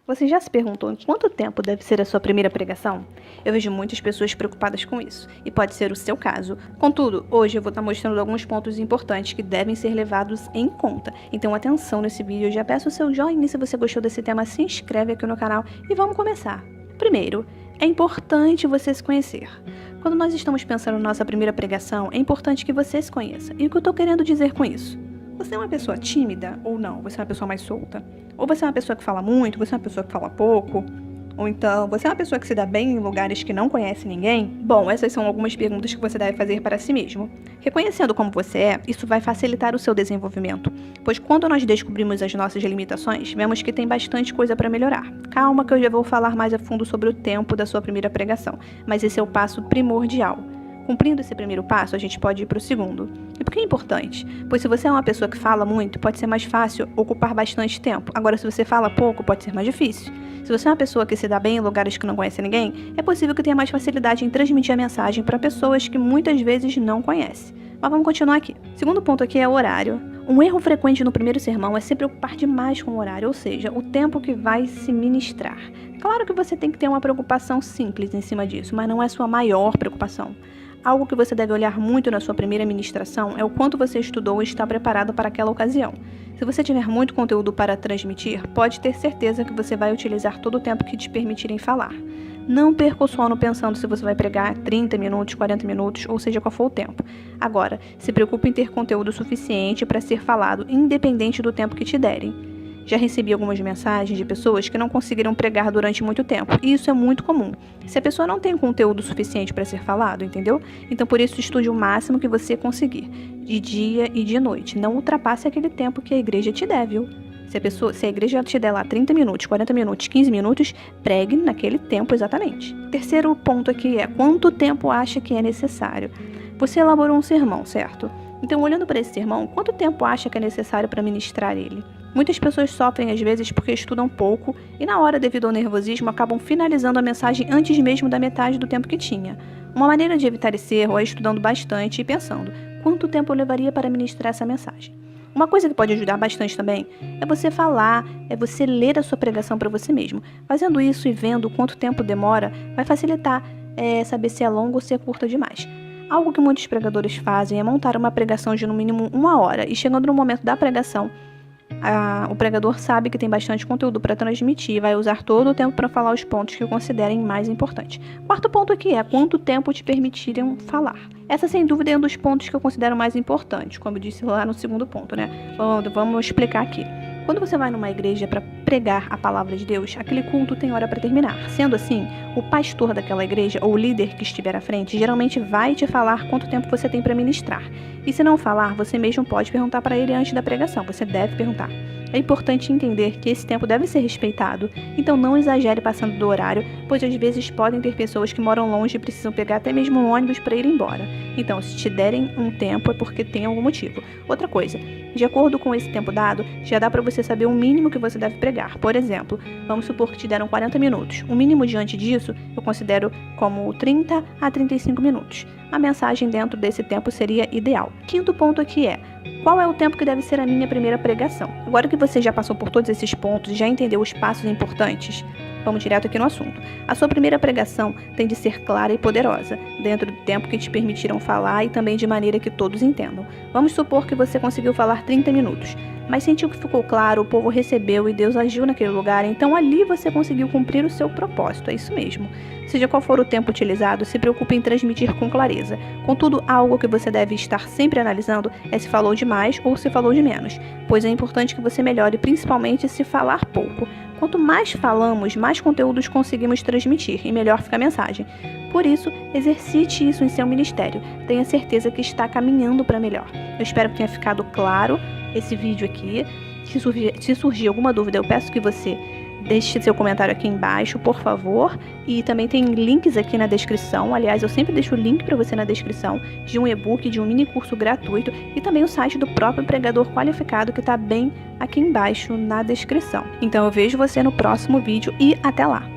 Você já se perguntou em quanto tempo deve ser a sua primeira pregação? Eu vejo muitas pessoas preocupadas com isso, e pode ser o seu caso. Contudo, hoje eu vou estar mostrando alguns pontos importantes que devem ser levados em conta. Então atenção nesse vídeo, eu já peço o seu joinha se você gostou desse tema, se inscreve aqui no canal e vamos começar. Primeiro, é importante você se conhecer. Quando nós estamos pensando na nossa primeira pregação, é importante que você se conheça. E o que eu estou querendo dizer com isso? Você é uma pessoa tímida ou não? Você é uma pessoa mais solta? Ou você é uma pessoa que fala muito? Você é uma pessoa que fala pouco? Ou então, você é uma pessoa que se dá bem em lugares que não conhece ninguém? Bom, essas são algumas perguntas que você deve fazer para si mesmo. Reconhecendo como você é, isso vai facilitar o seu desenvolvimento, pois quando nós descobrimos as nossas limitações, vemos que tem bastante coisa para melhorar. Calma que eu já vou falar mais a fundo sobre o tempo da sua primeira pregação, mas esse é o passo primordial. Cumprindo esse primeiro passo, a gente pode ir para o segundo. E por que é importante? Pois se você é uma pessoa que fala muito, pode ser mais fácil ocupar bastante tempo. Agora, se você fala pouco, pode ser mais difícil. Se você é uma pessoa que se dá bem em lugares que não conhece ninguém, é possível que tenha mais facilidade em transmitir a mensagem para pessoas que muitas vezes não conhece. Mas vamos continuar aqui. Segundo ponto aqui é o horário. Um erro frequente no primeiro sermão é se preocupar demais com o horário, ou seja, o tempo que vai se ministrar. Claro que você tem que ter uma preocupação simples em cima disso, mas não é sua maior preocupação. Algo que você deve olhar muito na sua primeira ministração é o quanto você estudou e está preparado para aquela ocasião. Se você tiver muito conteúdo para transmitir, pode ter certeza que você vai utilizar todo o tempo que te permitirem falar. Não perca o sono pensando se você vai pregar 30 minutos, 40 minutos, ou seja, qual for o tempo. Agora, se preocupe em ter conteúdo suficiente para ser falado, independente do tempo que te derem. Já recebi algumas mensagens de pessoas que não conseguiram pregar durante muito tempo, e isso é muito comum. Se a pessoa não tem conteúdo suficiente para ser falado, entendeu? Então por isso estude o máximo que você conseguir, de dia e de noite. Não ultrapasse aquele tempo que a igreja te der, viu? Se a igreja te der lá 30 minutos, 40 minutos, 15 minutos, pregue naquele tempo exatamente. Terceiro ponto aqui é quanto tempo acha que é necessário. Você elaborou um sermão, certo? Então, olhando para esse sermão, quanto tempo acha que é necessário para ministrar ele? Muitas pessoas sofrem às vezes porque estudam pouco e na hora, devido ao nervosismo, acabam finalizando a mensagem antes mesmo da metade do tempo que tinha. Uma maneira de evitar esse erro é estudando bastante e pensando quanto tempo eu levaria para ministrar essa mensagem. Uma coisa que pode ajudar bastante também é você falar, é você ler a sua pregação para você mesmo. Fazendo isso e vendo quanto tempo demora, vai facilitar saber se é longo ou se é curta demais. Algo que muitos pregadores fazem é montar uma pregação de no mínimo 1 hora e chegando no momento da pregação, o pregador sabe que tem bastante conteúdo para transmitir e vai usar todo o tempo para falar os pontos que considerem mais importantes. Quarto ponto aqui é quanto tempo te permitirem falar. Essa, sem dúvida, é um dos pontos que eu considero mais importantes, como eu disse lá no segundo ponto, né? Vamos explicar aqui. Quando você vai numa igreja para pregar a palavra de Deus, aquele culto tem hora para terminar. Sendo assim, o pastor daquela igreja ou o líder que estiver à frente geralmente vai te falar quanto tempo você tem para ministrar. E se não falar, você mesmo pode perguntar para ele antes da pregação. Você deve perguntar. É importante entender que esse tempo deve ser respeitado, então não exagere passando do horário, pois às vezes podem ter pessoas que moram longe e precisam pegar até mesmo um ônibus para ir embora. Então, se te derem um tempo é porque tem algum motivo. Outra coisa, de acordo com esse tempo dado, já dá para você saber o mínimo que você deve pregar. Por exemplo, vamos supor que te deram 40 minutos. O mínimo diante disso eu considero como 30 a 35 minutos. A mensagem dentro desse tempo seria ideal. Quinto ponto aqui é: qual é o tempo que deve ser a minha primeira pregação? Agora que você já passou por todos esses pontos e já entendeu os passos importantes, vamos direto aqui no assunto. A sua primeira pregação tem de ser clara e poderosa, dentro do tempo que te permitiram falar e também de maneira que todos entendam. Vamos supor que você conseguiu falar 30 minutos, mas sentiu que ficou claro, o povo recebeu e Deus agiu naquele lugar, então ali você conseguiu cumprir o seu propósito, é isso mesmo. Seja qual for o tempo utilizado, se preocupe em transmitir com clareza. Contudo, algo que você deve estar sempre analisando é se falou de mais ou se falou de menos, pois é importante que você melhore, principalmente se falar pouco. Quanto mais falamos, mais conteúdos conseguimos transmitir e melhor fica a mensagem. Por isso, exercite isso em seu ministério. Tenha certeza que está caminhando para melhor. Eu espero que tenha ficado claro esse vídeo aqui. Se surgir alguma dúvida, eu peço que você deixe seu comentário aqui embaixo, por favor. E também tem links aqui na descrição. Aliás, eu sempre deixo o link para você na descrição de um e-book, de um mini curso gratuito e também o site do próprio pregador qualificado que está bem aqui embaixo na descrição. Então eu vejo você no próximo vídeo e até lá!